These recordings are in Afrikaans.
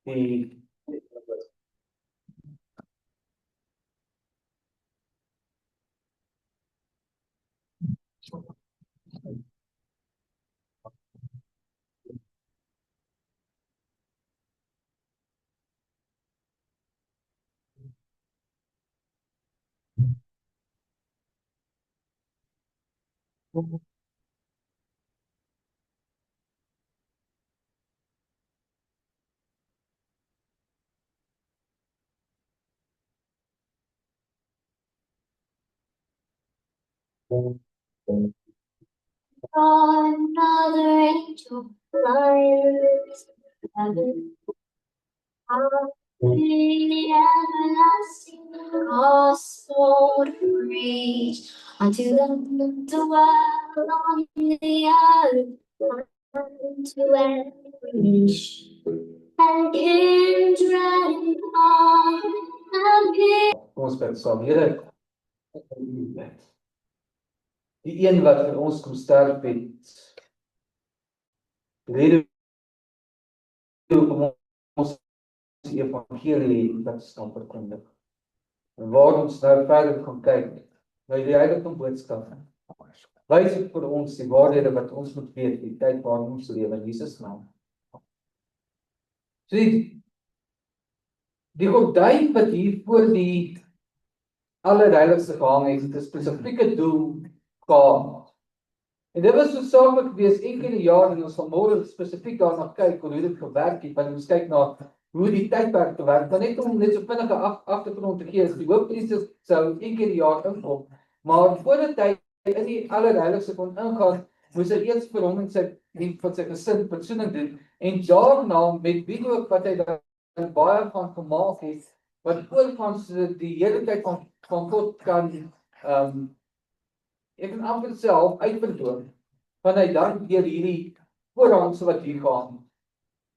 die Another angel flies heaven, the everlasting gospel to preach unto them that dwell on the earth, unto every nation and kindred and tongue and people. Kom ons bid saam, Here, die een wat vir ons kom sterf het, rede om ons evangelie dat staan verkondig. En waar ons nou verder gaan kyk, na die heilige boodskap, wys dit vir ons die waarhede wat ons moet weet, die tyd waarin ons lewe in Jesus naam. So die gordyn wat hier voor die allerheiligste gehang het, het 'n spesifieke doel gehad. En dit was so saamlik gewees enkele jaar en ons gaan môre spesifiek daarna kyk hoe dit gewerk het, want ons kyk na hoe die tydperk gewerk, maar net om net so vinnige agtergrond te gee, is die hoofpriester sou enkele jaar inkom, maar voordat hy in die allerheiligste kon ingaan, moes hy eers vir hom en van sy gesin versoening doen, en daarna met wie ook wat hy dan baie van gemaak het, wat oorgaan so die heerlikheid van God kan ek kan amper self uitvertoon, van hy dan deur hierdie voorhangsel wat hier gaan.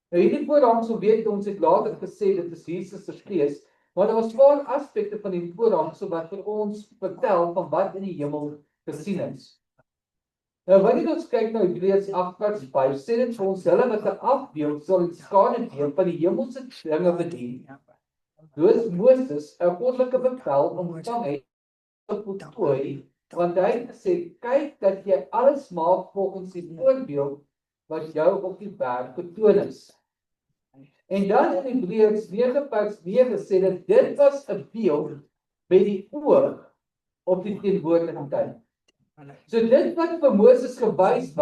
Nou hierdie voorhangsel weet ons het later gesê, dit is Jesus se vlees, maar daar was paar aspekte van die voorhangsel wat vir ons vertel van wat in die hemel gesien is. Nou wanneer ons kyk na Hebreërs 8:5, sê dit vir ons, hulle wat 'n afbeeld sal in skade deel van die hemelse dinge bedien. Dus Moses 'n goddelike bevel ontvang het voltooi, want hy het gesê, kyk dat jy alles maak volgens die voorbeeld wat jou op die berg getoon is. En dan in Hebreërs 9:9 sê dat dit was 'n beeld met die oog op die teenwoordige tyd. So dit wat vir Moses gewys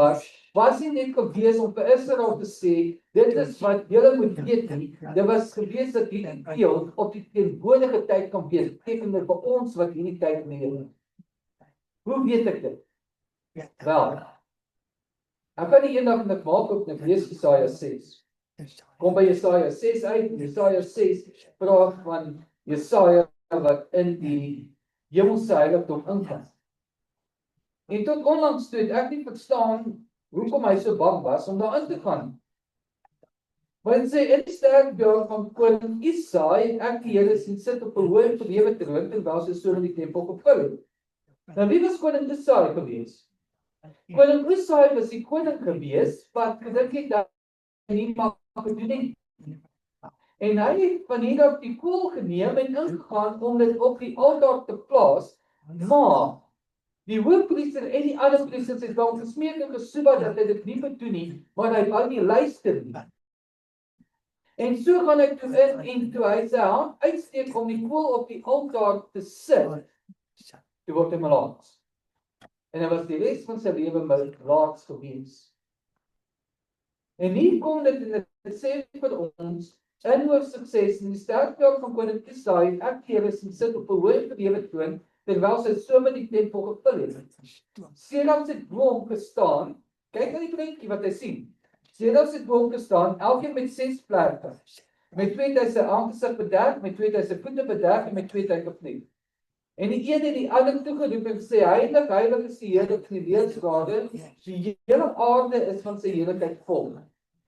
was nie net gewees om vir Israel te sê, dit is wat julle moet weet nie. Dit was gewees dat hierdie beeld op die teenwoordige tyd kan wees, beteken dit vir ons wat hierdie tyd lewe. Hoe weet ek dit? Wel, ek kan die eendag en ek maak op, ek lees Jesaja 6. Kom by Jesaja 6 uit, en Jesaja 6 praat van Jesaja wat in die hemelse heiligdom ingaan. En tot onlangs toe het ek nie verstaan hoekom hy so bang was om daarin te gaan. Want sê in die sterkbeeld van koning Isaia het ek die Here sien sit op 'n hoë verhewe troon terwyl sy so in die tempel gevul het. Nou wie was koning Isaia gewees? Koning Isaia was die koning gewees wat gedink het dat hy nie mag gedoen het. En hy het van hier af die koel geneem en ingegaan om dit op die altaar te plaas, maar die hoofpriester en die ander priesters het wel gesmeek en gesoebat dat hy dit nie bedoel nie, maar hy wou nie luister nie. En so gaan hy toe in en toe hy sy hand uitsteek om die koel op die altaar te sit, toe word hy malaats. En hy was die res van sy lewe malaats gewees. En hier kom dit en dit sê vir ons, in hoofstuk 6, in die sterkbeeld van koning Isaia, het ek die Here sien sit op 'n hoë verhewe troon, terwyl sy so met die tempel gevul het. Sedert sy bo hom gestaan, kyk na die prentjie wat hy sien. Sedert sy bo hom gestaan, elkeen met 6 vlerke. Met 2 het hy sy aangesig bedek, met 2 het hy sy voete bedek en met 2 het hy gekniel. En die een het die ander toegeroep en gesê, heilig, heilig is die Here in die leerskade, die hele aarde is van sy heerlikheid vol.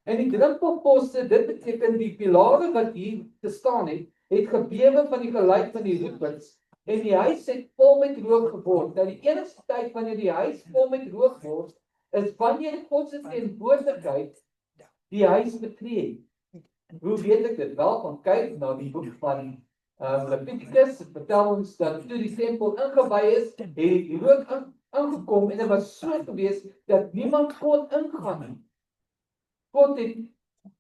En die drempelposte, dit beteken die pilare wat hier gestaan het gebewe van die geluid van die roepers, en die huis het vol met rook geword. Nou die enigste tyd wanneer die huis vol met rook word, is wanneer God se teenwoordigheid die huis betree. Hoe weet ek dit wel? Van kyk na die boek van Leviticus, dit vertel ons dat toe die tempel ingewy is, het die rook ingekom en dit was so gewees dat niemand kon ingaan nie. God het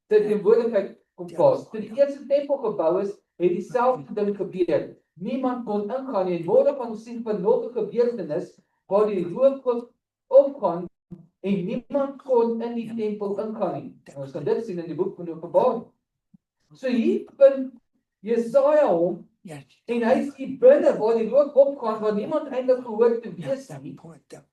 dit teenwoordigheid kom plaas. Toe die eerste tempel gebou is, het dieselfde ding gebeur. Niemand kon ingaan nie. En môre van ons sien van nog 'n gebeurtenis waar die rook opgaan en niemand kon in die tempel ingaan nie. En ons kan dit sien in die boek van Openbaring. So hier vind Jesaja hom en hy is hier binne waar die rook opgaan waar niemand eintlik gehoor te wees nie.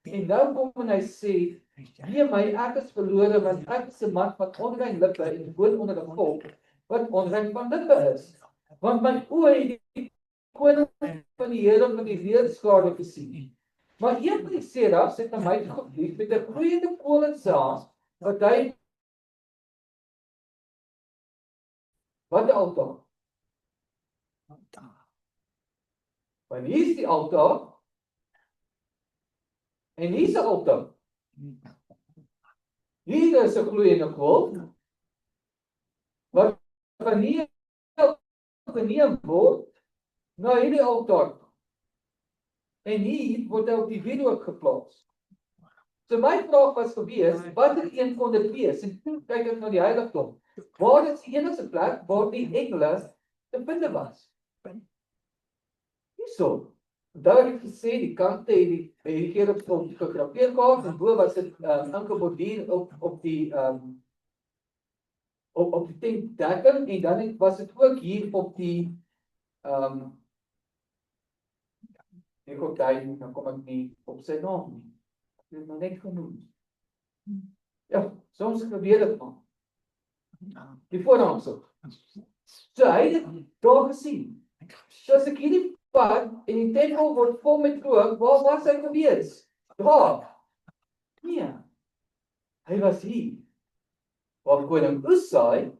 En nou kom en hy sê, "Wee my, ek is verlore want ek is 'n man van onrein lippe en woon onder 'n volk wat onrein van lippe is. Want my oë het die koning van die Here van die leerskare gesien." Maar een van die serafs het na my gevlieg met 'n gloeiende kool in sy hand, wat 'n altaar. Want hier is die altaar en hier is 'n altaar. Hier is 'n gloeiende kool wat wanneer geneem word na hierdie altaar. En hier word hy op die wierook geplaas. So my vraag was gewees, watter een kon dit wees? En toe kyk ek na die heiligdom. Waar is die enigste plek waar die engele te vind was? Hierso. Daar het gesê die kante het die gerubs gegraveer gehad en bo was dit ingeborduur op die op die tentdekking en dan was dit ook hier op die ek kon daai dan kom ek nie op sy naam nie. Ek het nou net genoem. Ja, soms gebeur dit maar. Die voorhangsel. So hy het dit daar gesien. So as ek hierdie pad en die tempel word vol met rook, waar was hy gewees? Daar. Nee. Hy was hier. Waar koning Usai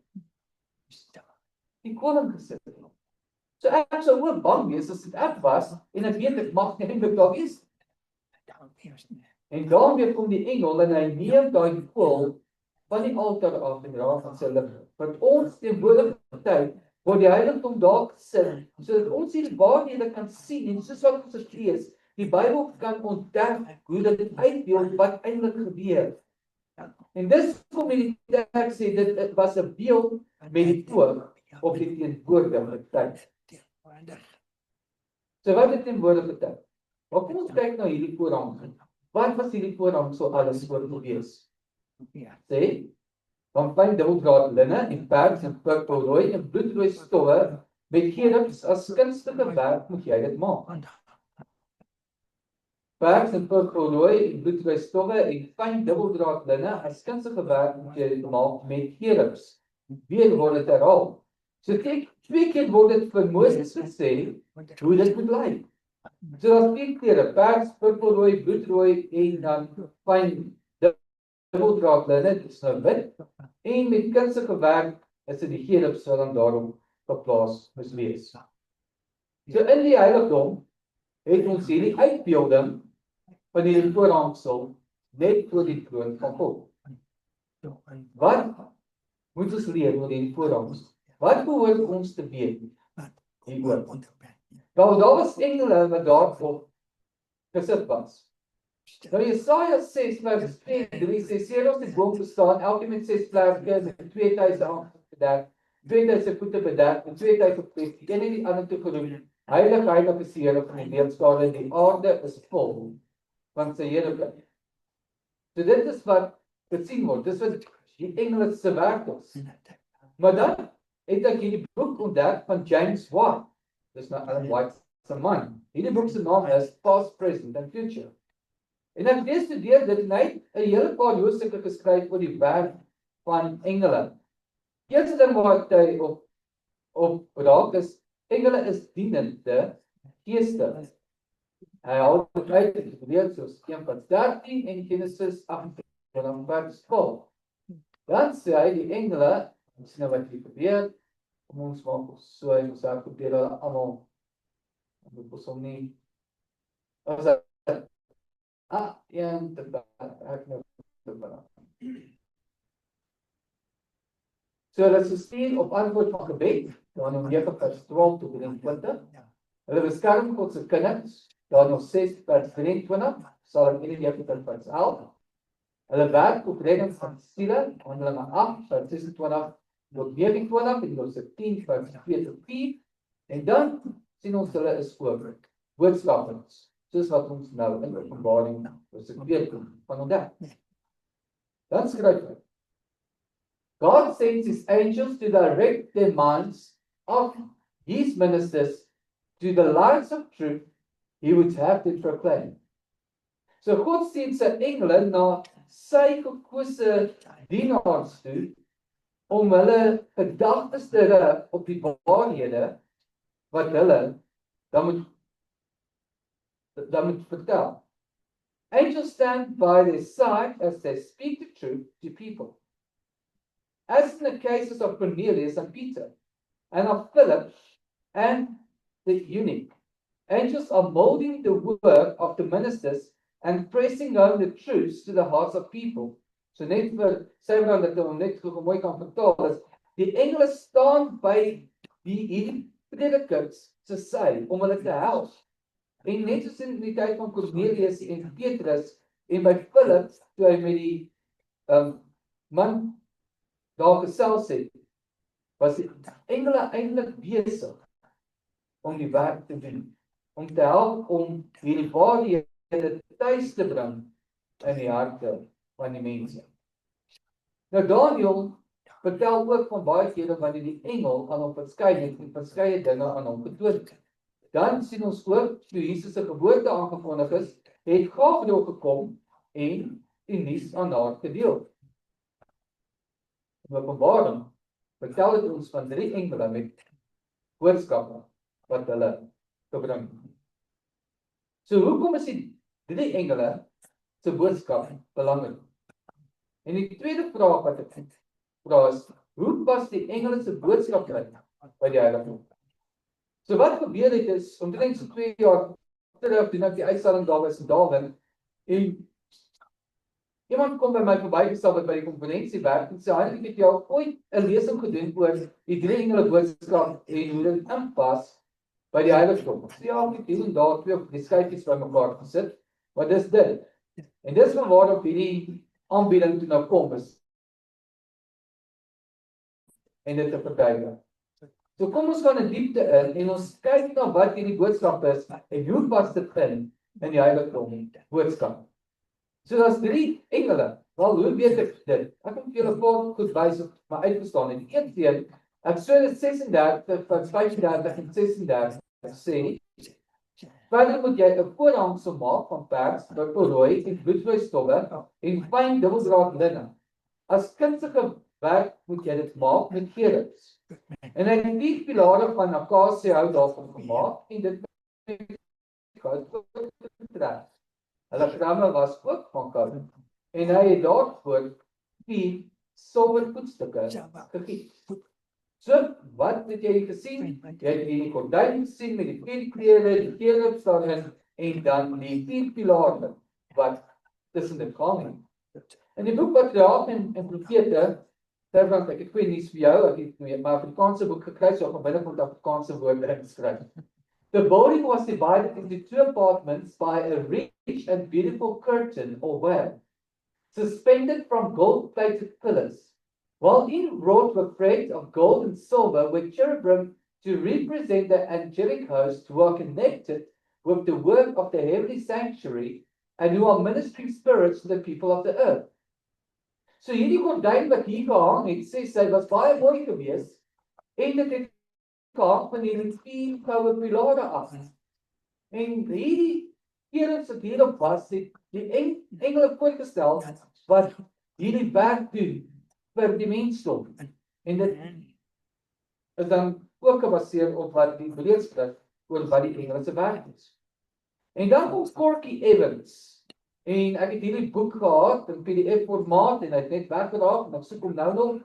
die koning gesit het. So ek sou ook bang wees as dit ek was en ek weet ek mag nie eintlik daar wees. En daarmee kom die engel en hy neem daai kool van die altaar af en raak van sy lippe. Want ons teenwoordig tyd word die heiligdom daar gesit, sodat ons hier waarhede kan sien en soos wat ons dit lees, die Bybel kan ontdek hoe dit uitbeeld wat eintlik gebeur. En dis kom die teks sê dit was 'n beeld met die oog op die teenwoordige tyd. So wat het teenwoordige tyd? Wat kom ons kyk na hierdie voorhangsel? Wat was hierdie voorhangsel alles voor gewees? Sê, van fyn dubbeldraad linne en pers en purperrooi en bloedrooi stowwe met gerubs as kunstige werk moet jy dit maak. Pers en purperrooi en bloedrooi stowwe en fyn dubbeldraad linne as kunstige werk moet jy dit maak met gerubs. Weer word dit herhaal. So kyk, 2 keer word dit vir Moses gesê hoe dit moet lyk. So daar's 4 kleure, pers, purperrooi, bloedrooi en dan fyn dubbeldraad linne, dit is nou wit, en met kunstige werk is dit die gerubs wat dan daarop geplaas moes wees. So in die heiligdom het ons hierdie uitbeelding van die voorhangsel net voor die troon van God. Wat moet ons leer oor die voorhangsel? Wat behoort ons te weet hieroor? Daar was engele wat daarop gesit was. Nou Jesaja 6 vers 2 sê, "Sien ons die boom bestaan, elkeen met 6 vlerke en 2000 bedek, 2000 voete bedek en 2000 voet, die een en die ander toe geroep, heilig, heilig is die Here van die leerskare, die aarde is vol van sy heerlikheid." So dit is wat gesien word, dis wat die engele se werk is. Maar dan het ek hierdie boek ontdek van James White. Dis nou Ellen White se man. Hierdie boek se naam is Past, Present and Future. En ek lees deur dit en hy het 'n hele paar hoofstukke geskryf oor die werk van engele. Eerste ding wat hy op raak is, engele is dienende geeste. Hy hou dit uit in Hebreë soos 1:13 en Genesis 8:12. Dan sê hy die engele, ons sien nou wat hier gebeur, kom ons maak so en ons sê probeer hulle almal op so nie. So hulle is gestuur op antwoord van gebed, Daniël 9 vers 12 tot 23. Hulle beskerm God se kinders, Daniël 6 vers 23, Psalm 91 vers 11. Hulle werk op redding van siele, Handelinge 8 vers 26 tot 29 en Josef 10 vers 2 tot 4. En dan sien ons hulle is ook boodskappers, soos wat ons nou in Openbaring Hoofstuk 14 van ontdek. Dan skryf hy: God sends his angels to direct the minds of his ministers to the lights of truth he would have to proclaim. So God stuur sy engele na sy gekose dienaars toe om hulle gedagtes te rig op die waarhede wat hulle dan moet vertel. Angels stand by their side as they speak the truth to people. As in the cases of Cornelius and Peter, and of Philip and the eunuch, angels are molding the work of the ministers and pressing home the truths to the hearts of people. So net vir sê dan dat ons net gou mooi kan vertaal is, die engele staan by hierdie predikers se sy om hulle te help. En net soos in die tyd van Cornelius en Petrus en by Philip, toe hy met die man daar gesels het, was die engele eintlik besig om die werk te doen, om te help om hierdie waarhede tuis te bring in die harte van die mense. Nou Daniël vertel ook van baie kere wanneer die engel aan hom verskyn het en verskeie dinge aan hom getoon het. Dan sien ons ook, toe Jesus se geboorte aangekondig is, het Gabriël gekom en die nuus aan haar gedeel. In Openbaring vertel dit ons van 3 engele met boodskappe wat hulle gebring. So hoekom is die 3 engele se boodskap belangrik? En die tweede vraag wat ek vra is, hoe pas die engele se boodskap by die heiligdom? So wat gebeur het is, omtrent so 2 jaar terug, toen ek die uitstalling daar was in Darwin, en iemand kom by my verbygestel wat by die konferensie werk, en sê, ek het jou ooit 'n lesing gedoen oor die 3 engele boodskap en hoe dit inpas by die heiligdom. Ek sê, ja, ek het hier en daar 2 of 3 skyfies by mekaar gesit, maar dis dit. En dis van waarop hierdie aanbieding toe nou kom is, en dit te verduidelik. So kom ons gaan in diepte in en ons kyk na wat hierdie boodskap is en hoe pas dit in die heiligdom boodskap. So daar's 3 engele. Wel, hoe weet ek dit? Ek kan vir julle goed wys op my uitgestaan het. Die eerste een, Eksodus 36 vers 35 en 36 sê, verder moet jy 'n voorhangsel maak van pers, rooi en bloedrooi stowwe en fyn dubbeldraad linne. As kunstige werk moet jy dit maak met gerings. En hy het 4 pilare van akasiëhout daarvan gemaak en dit met goud getrek. Hulle ramme was ook van goud. En hy het daarvoor 4 silwer voetstukke gegiet. So, wat het jy gesien? Jy het die gordyn gesien met die 4 kleure, die gerings daarin en dan die 4 pilare wat tussen dit gaan. In die boek Patriarge en Profete, want ek het goeie nuus vir jou, ek het my Afrikaanse boek gekry, so ek gaan binnekort Afrikaanse woorde inskryf. The building was divided into 2 apartments by a rich and beautiful curtain or web, suspended from gold-plated pillars, while inwrought with threads of gold and silver were cherubim to represent the angelic host who are connected with the work of the heavenly sanctuary and who are ministering spirits to the people of the earth. So hierdie gordyn wat hier gehang het, sê sy was baie mooi geweest en dit het gehang van hierdie 4 goue pilare af. En hierdie kerings wat hierop was, het die engele voorgestel wat hierdie werk doen vir die mensdom. En dit is dan ook gebaseer op wat die Beleedskrif oor wat die engele se werk is. En dan kom Corky Evans. En ek het hierdie boek gehad in PDF formaat en hy het net weggeraak en ek soek hom nou nog.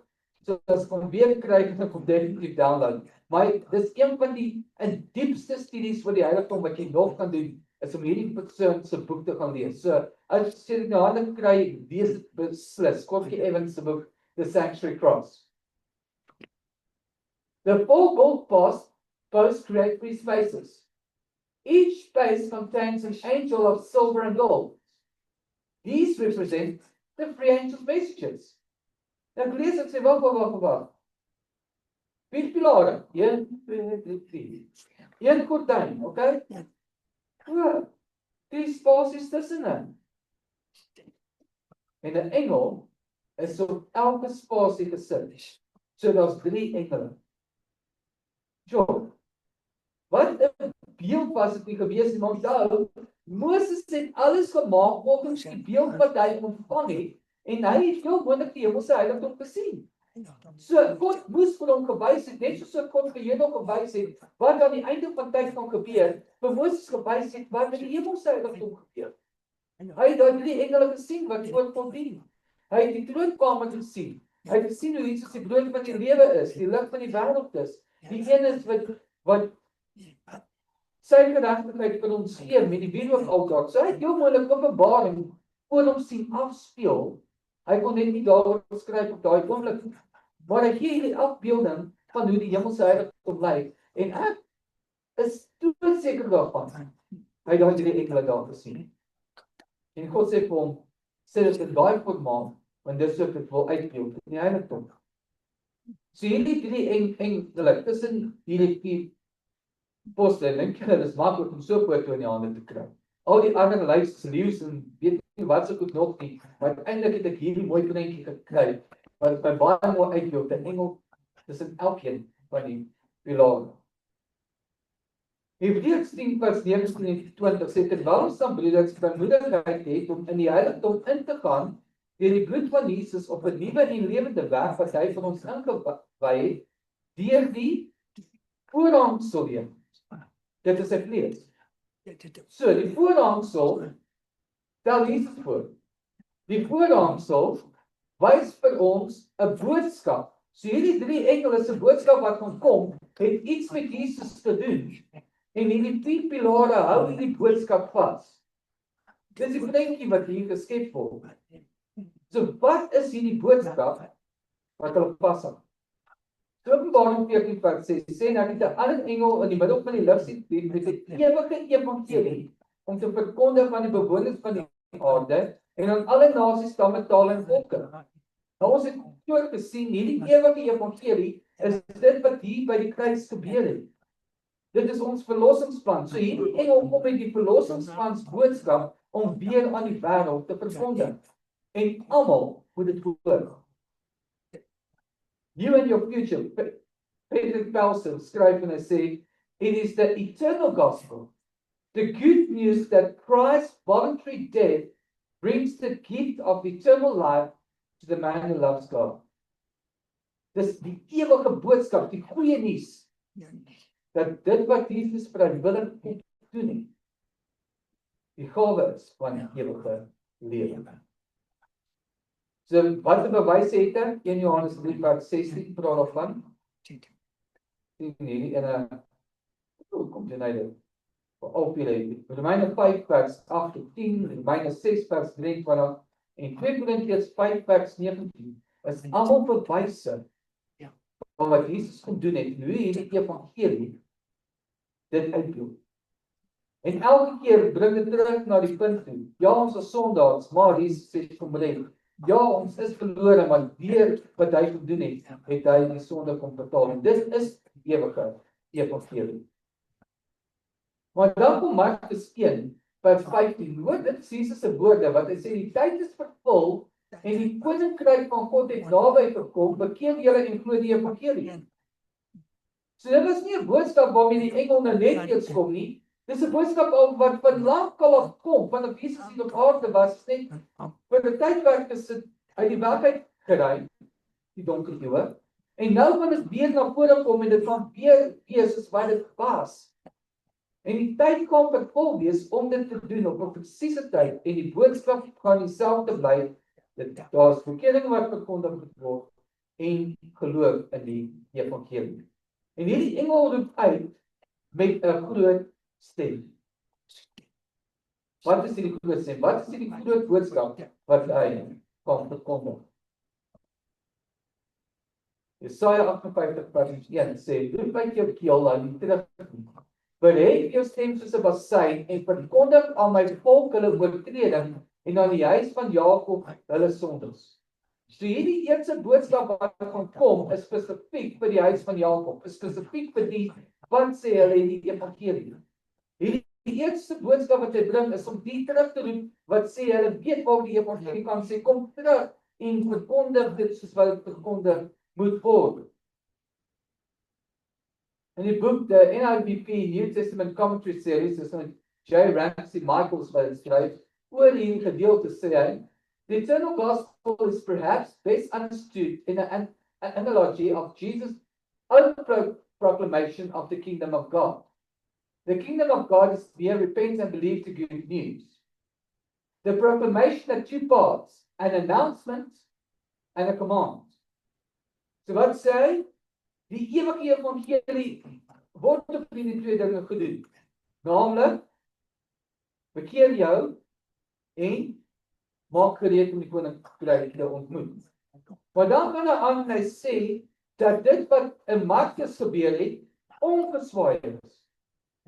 So as ek hom weer kry, kan ek hom definitief download. Maar dis een van die diepste studies vir die heiligdom wat jy nog kan doen, is om hierdie persoon se boek te gaan lees. So as jy dit nou hande kry, lees dit beslis. Corky Evans se boek, The Sanctuary Cross. The 4 gold posts create 3 spaces. Each space contains an angel of silver and gold. These represent the 3 angels' messages. Ek lees dit sê wag. 4 pilare, 1, 2, 3, 4. 1 gordyn, okay? Ja. O, 3 spasies tussenin. En 'n engel is op elke spasie gesit. So daar's 3 engele. Jo. Wat 'n beeld was dit nie gewees nie, maar onthou, Moses het alles gemaak volgens die beeld wat hy ontvang het, en hy het heel moontlik die hemelse heiligdom gesien. So God moes vir hom gewys het, net soos God vir Enoch gewys het, wat aan die einde van tyd gaan gebeur, vir Moses gewys het wat met die hemelse heiligdom gebeur. Hy het daai 3 engele gesien wat voor kon dien. Hy het die troonkamer gesien. Hy het gesien hoe Jesus die brood van die lewe is, die lig van die wêreld is. Die een is wat sy geregtigheid vir ons gee met die wierook-altaar. So hy het heel moontlik Openbaring voor hom sien afspeel. Hy kon net nie daaroor skryf op daai oomblik nie. Maar hy gee hierdie afbeelding van hoe die hemelse heiligdom lyk. En ek is seker daarvan. Hy het daai 3 engele daar gesien. En God sê vir hom, sê dit in daai formaat, want dis wat ek wil uitbeeld in die heiligdom. So hierdie 3 engele tussen hierdie 4 poste, en dink jy, dis maklik om so foto in die hande te kry. Al die ander lyks, leeu's en weet nie wat se goed nog nie, maar uiteindelik het ek hierdie mooi prentjie gekry, wat my baie mooi uitbeeld, 'n engel tussen elkeen van die pilare. Hebreërs 10 vers 19 en 20 sê, terwyl ons dan broeders vrymoedigheid het om in die heiligdom in te gaan, deur die bloed van Jesus op 'n nuwe en lewende weg wat hy vir ons ingewy het, deur die voorhangsel heen. Dit is sy vlees. So, die voorhangsel stel Jesus voor. Die voorhangsel wys vir ons 'n boodskap. So hierdie 3 engele se boodskap wat gaan kom, het iets met Jesus te doen. En hierdie 4 pilare hou hierdie boodskap vas. Dis die prentjie wat hier geskep word. So wat is hierdie boodskap wat hulle vashou? So Openbaring 14 vers 6 sê nou dat 'n ander engel in die middel van die lig sien met 'n ewige evangelie om te verkondig aan die bewoners van die aarde en aan alle nasies, stamme, tale en volke. Nou ons het voor gesien hierdie ewige evangelie is dit wat hier by die kruis gebeur het. Dit is ons verlossingsplan. So hierdie engel kom met die verlossingsplan boodskap om weer aan die wêreld te verkondig. En almal moet dit hoor. You and your future. Patrick Pelser skryf en hy sê, it is the eternal gospel. The good news that Christ's voluntary death brings the gift of eternal life to the man who loves God. Dis die ewige boodskap, die goeie nuus, dat dit wat Jesus vrywillig kom doen het, die gawe is van die ewige lewe. So wat 'n bewys het hy? 1 Johannes 3 vers 16 praat daarvan. Sien hierdie in 'n kom jy nou dit? Op hierdie Romeine 5 vers 8 tot 10, Romeine 6 vers 23 en 2 Korintiërs 5 vers 19 is almal bewyse van wat Jesus kom doen het en hoe hierdie evangelie dit uitbeeld. En elke keer bring dit terug na die punt toe. Ja, ons is sondaars, maar Jesus sê kom red. Ja, ons is verlore, maar deur wat hy gedoen het, het hy die sonde kom betaal. En dit is die ewige evangelie. Maar dan kom Markus 1 vers 15. Hoor dit is Jesus se woorde wat hy sê die tyd is vervul en die koninkryk van God het naby gekom. Bekeer julle en glo die evangelie. So dit was nie 'n boodskap waarmee die engel nou net eers kom nie. Dis 'n boodskap wat van lank al kom, vanaf Jesus hier op aarde was, net vir 'n tydperk is dit uit die werklikheid gery, die donker eeue. En nou kan dit weer na vore kom en dit kan weer wees soos wat dit was. En die tyd kom vervul wees om dit te doen op 'n presiese tyd en die boodskap gaan dieselfde bly. Daar's verkeering wat verkondig word en geloof in die evangelie. En hierdie engel roep uit met 'n groot stem. Wat is die groot stem? Wat is die groot boodskap wat hy kan verkondig? Jesaja 58:1 sê, roep uit jou keel aan die terug. Verhef jou stem soos 'n bassyn en verkondig aan my volk hulle oortreding en aan die huis van Jakob hulle sondes. So hierdie eerste boodskap wat gaan kom is spesifiek vir die huis van Jakob, is spesifiek vir die wat sê hulle in die evangelie. Hierdie eerste boodskap wat hy bring is om die terug te roep wat sê hulle weet waar die evangelie kan sê kom terug en verkondig dit soos wat dit verkondig moet word. In die boek the NIV New Testament Commentary Series is van J. Ramsey Michaels wat dit skryf oor hierdie gedeelte sê hy, the eternal gospel is perhaps best understood in an analogy of Jesus' own proclamation of the kingdom of God. The kingdom of God is near, repent and believe the good news. The proclamation had two parts, an announcement and a command. So wat sê hy? Die ewige evangelie word op die twee dinge gedoen. Naamlik, bekeer jou en maak gereed om die koninkryk te ontmoet. Maar dan gaan hy aan en hy sê dat dit wat in Markus gebeur het, ongeswaai is.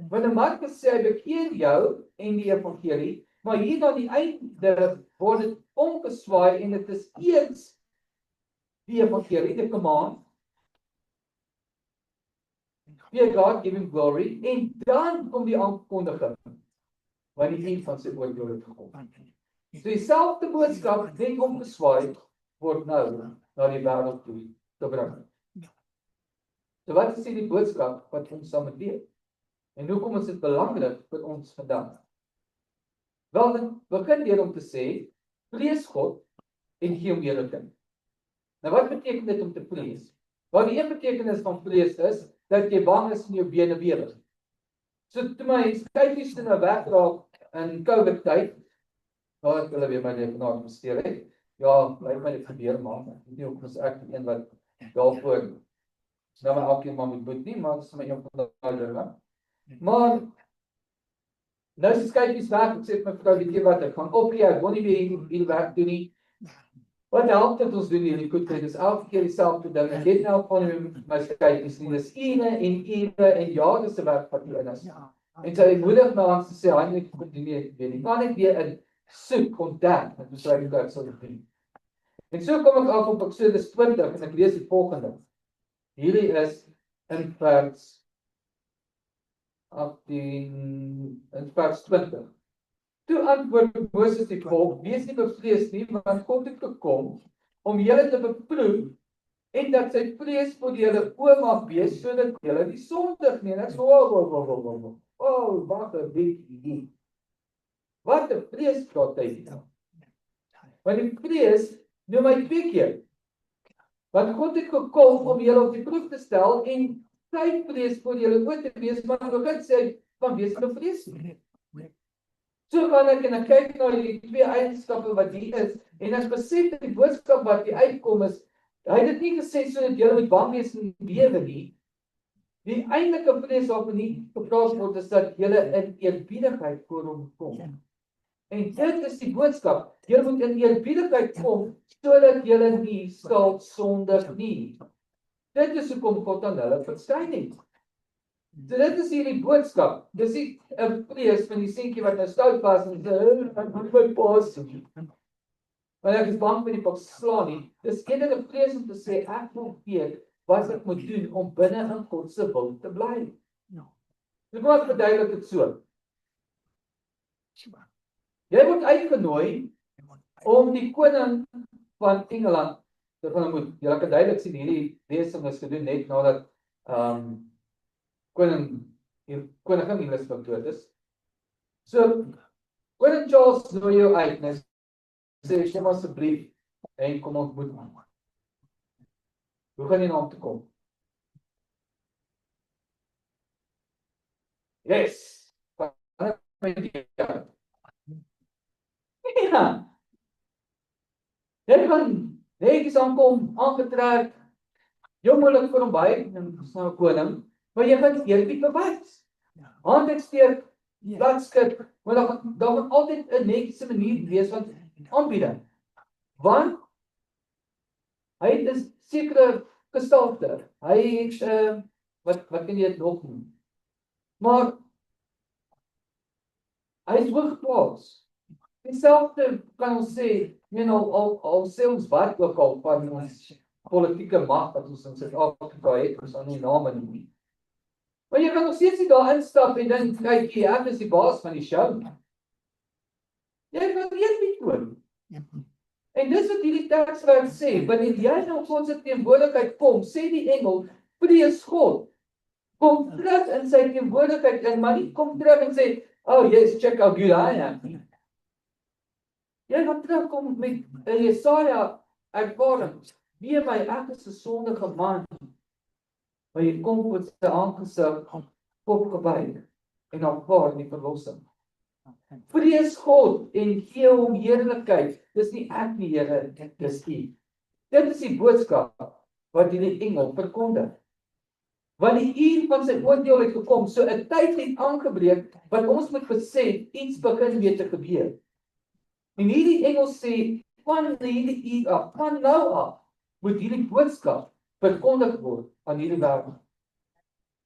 Want in Markus sê hy bekeer jou en die evangelie, maar hier aan die einde word dit ongeswaai en dit is eers die evangelie, die command, fear God, give him glory, en dan kom die aankondiging, wat die eind van sy oordeel het gekom. So dieselfde boodskap, net omgeswaai, word nou na die wêreld toe gebring. So wat is die boodskap wat ons saam moet weet? En hoekom is dit belangrik vir ons vandag? Wel, dit begin deur om te sê, vrees God en gee hom eerlikheid. Nou wat beteken dit om te vrees? Wel, die een betekenis van vrees is, dat jy bang is in jou bene bewe. So toe my skyfies nou wegraak in COVID tyd, waar ek hulle weer my rekenaar gesteel het, ja, bly my dit gebeur, maar ek weet nie ook is ek die een wat daarvoor, nou my elkeen maar moet boet nie, maar dit is my een van die dinge. Maar, nou is die skyfies weg, ek sê vir my vrou, weet jy wat, ek gaan opgee, ek wil nie weer hier werk doen nie. Wat help dit ons doen hierdie goed, dit is elke keer dieselfde ding, ek het nou van my skyfies nie, dis ure en jare se werk wat hier in is. En sy moedig my aan te sê, hy moet weet nie, kan ek weer in soek, ontdek, en besluit ek sal dit doen. En so kom ek af op Eksodus 20, en ek lees die volgende. Hierdie is in vers 20. Toe antwoord Moses die volk, wees nie bevrees nie, want God het gekom om julle te beproef en dat sy vrees voor julle oë mag wees, sodat julle nie sondig nie. En ek sê, wat 'n bietjie. Wat 'n vrees praat hy nou. Want die vrees noem hy 2 keer. Want God het gekom om julle op die proef te stel en sy vrees voor julle oë te wees, maar begin sê hy, van wees nie bevrees nie. So kan ek en ek kyk na die 2 eienskappe wat hier is, en as besef dat die boodskap wat hier uitkom is, hy het dit nie gesê sodat julle moet bang wees in die lewe nie. Die eintlike vrees waarvan nie gepraat word is dat julle in eerbiedigheid voor hom kom. En dit is die boodskap, julle moet in eerbiedigheid kom, sodat julle nie sal sondig nie. Dit is hoekom God aan hulle verskyn het. So dit is hierdie boodskap, dis nie 'n vrees van die seentjie wat nou stout was en sê, ek moet my pa sien. Want ek is bang vir die pak slaan nie. Dis eerder 'n vrees om te sê, ek wil weet wat ek moet doen om binne in God se wil te bly. Dit word verduidelik dit so. Jy word uitgenooi om die koning van Engeland te ontmoet. Jy kan duidelik sien hierdie lesing is gedoen net nadat koningin Elizabeth dood is. So, koning Charles nooi jou uit en sê, kom asseblief en kom ontmoet my. Hoe gaan jy na hom toe kom? Yes! Ja! Jy gaan netjies aankom, aangetrek, jou moeilik vir hom by, en is nou 'n koning, maar jy gaan eerbied bewys. Hand uitsteek, platskip, maar daar gaan altyd 'n netjiese manier wees van aanbieding. Want hy het 'n sekere gestalte. Hy het, wat kan jy dit nog noem? Maar, hy is hooggeplaas. Dieselfde kan ons sê, al sê ons wat ook al van ons politieke mag wat ons in Suid-Afrika het, ons aan die name noem. Maar jy kan nog steeds nie daar instap en dan kyk jy, ek is die baas van die show. Jy kan weet nie toon. En dis wat hierdie teks wat sê, wanneer jy na God se teenwoordigheid kom, sê die engel, vrees God. Kom terug in sy teenwoordigheid en maar nie kom terug en sê, oh yes, check how good I am. Jy gaan terugkom met Jesaja ervaring. Wie my, ek is 'n sondige man. Maar jy kom met sy aangesig opgebuig en aanvaar die verlossing. Vrees God en gee hom heerlikheid. Dis nie ek nie, Here, dis U. Dit is die boodskap wat die engel verkondig. Want die uur van sy oordeel het gekom, so 'n tyd het aangebreek wat ons moet besef iets begin weer te gebeur. En hierdie engel sê van hierdie uur af, van nou af, moet hierdie boodskap verkondig word aan hierdie wêreld.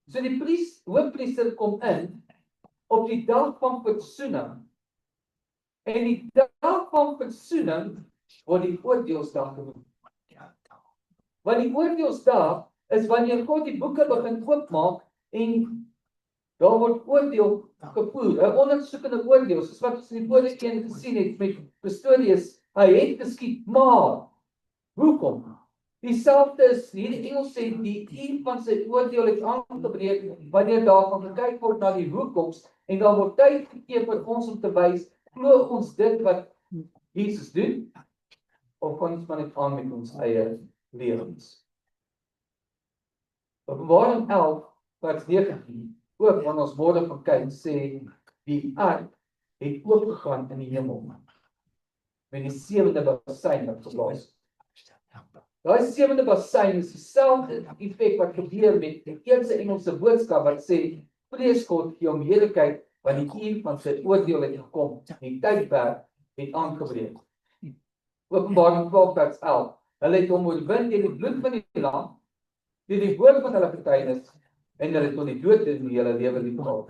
So die hoofpriester kom in op die dag van versoening. En die dag van versoening word die oordeelsdag genoem. Want die oordeelsdag is wanneer God die boeke begin oopmaak en daar word oordeel gevoer, 'n ondersoekende oordeel, soos wat ons in die vorige een gesien het met Pistorius, hy het geskied, maar hoekom? Dieselfde is, hierdie engel sê, die uur van sy oordeel het aangebreek, wanneer daarvan gekyk word na die hoekoms, en daar word tyd gegee vir ons om te wys, glo ons dit wat Jesus doen, of kan ons maar net aan met ons eie lewens. Openbaring 11, vers 19, ook wanneer ons môre van kyk, sê, die ark het oopgegaan in die hemel, met die 7de bassein wat geblaas. Daai 7de bassein is dieselfde effek wat gebeur met die eerste Engelse boodskap wat sê, vrees God, gee hom heerlikheid, want die uur van sy oordeel het gekom, die tydperk het aangebreek. Openbaring 12 vers 11, hulle het hom oorwin deur die bloed van die lam, deur die woord van hulle getuienis, en hulle het tot die dood in hulle lewe liefgehad.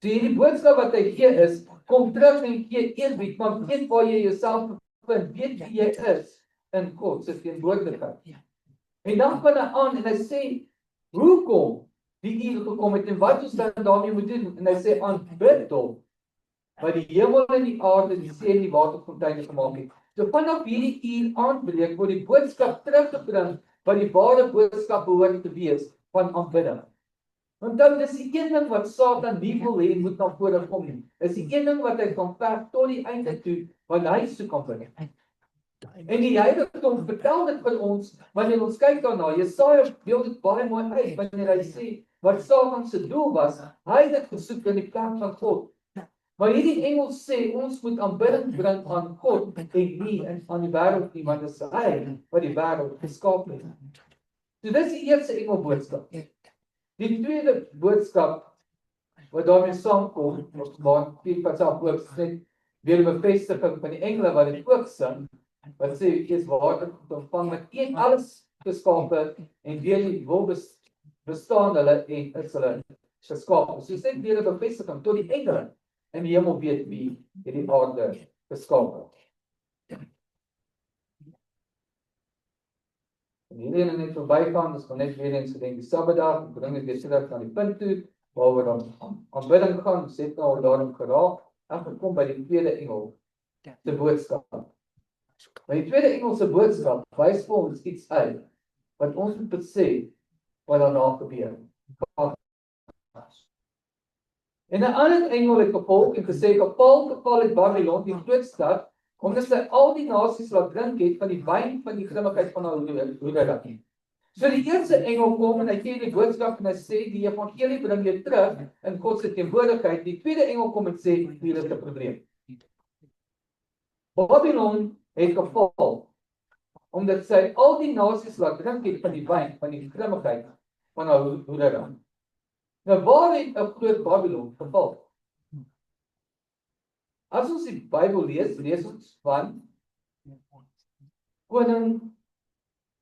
So hierdie boodskap wat hy gee is, kom terug en gee eerbied, maar weet waar jy jouself bevind, weet wie jy is in God se teenwoordigheid. En dan gaan hy aan en hy sê, hoekom die uur gekom het en wat ons dan daarmee moet doen, en hy sê, aanbid hom, wat die hemel en die aarde, die see en die waterfonteine gemaak het. So vanaf hierdie uur aanbreek, word die boodskap teruggebring, wat die ware boodskap behoort te wees, van aanbidding. Want dan is die een ding wat Satan nie wil hê moet na vore kom nie. Is die een ding wat hy kan veg tot die einde toe, want hy soek aanbidding. En die Heiligdom vertel dit vir ons, wanneer ons kyk daarna, Jesaja beeld dit baie mooi uit, wanneer hy sê, wat Satan se doel was, hy het dit gesoek in die plek van God. Maar hierdie engel sê, ons moet aanbidding bring aan God, en nie aan die wêreld nie, want dit is hy wat die wêreld geskaap het. So dis die eerste engelboodskap. Die tweede boodskap, wat daarmee saamkom, waar die passaal ook net weer 'n bevestiging van die engele wat dit ook sing, wat sê, is water ontvang met een alles geskape, en deur die wil bestaan hulle en is hulle geskape. So sê weer 'n bevestiging tot die engele, en die hemel weet wie die aarde geskaap het. En hierdie net verbygaan, dis gaan net weer eens gedenk die Sabbatdag, bring dit weer terug aan die punt toe, waar we dan aanbidding gaan, ons het nou daarom geraak, en gekom by die tweede engel se boodskap. Maar die tweede engel se boodskap wys vir ons iets uit, wat ons moet besef, wat daarna gebeur. En 'n ander engel het gevolg en gesê, geval het Babylon, die groot stad, omdat sy al die nasies laat drink het van die wyn van die grimmigheid van haar hoedery. So die eerste engel kom en hy gee die boodskap en hy sê, die evangelie bring jou terug in God se teenwoordigheid. Die tweede engel kom en sê, hier is 'n probleem. Babylon het geval, omdat sy al die nasies laat drink het van die wyn van die grimmigheid van haar hoedery. Nou waar het 'n groot Babylon geval? As ons die Bybel lees ons van koning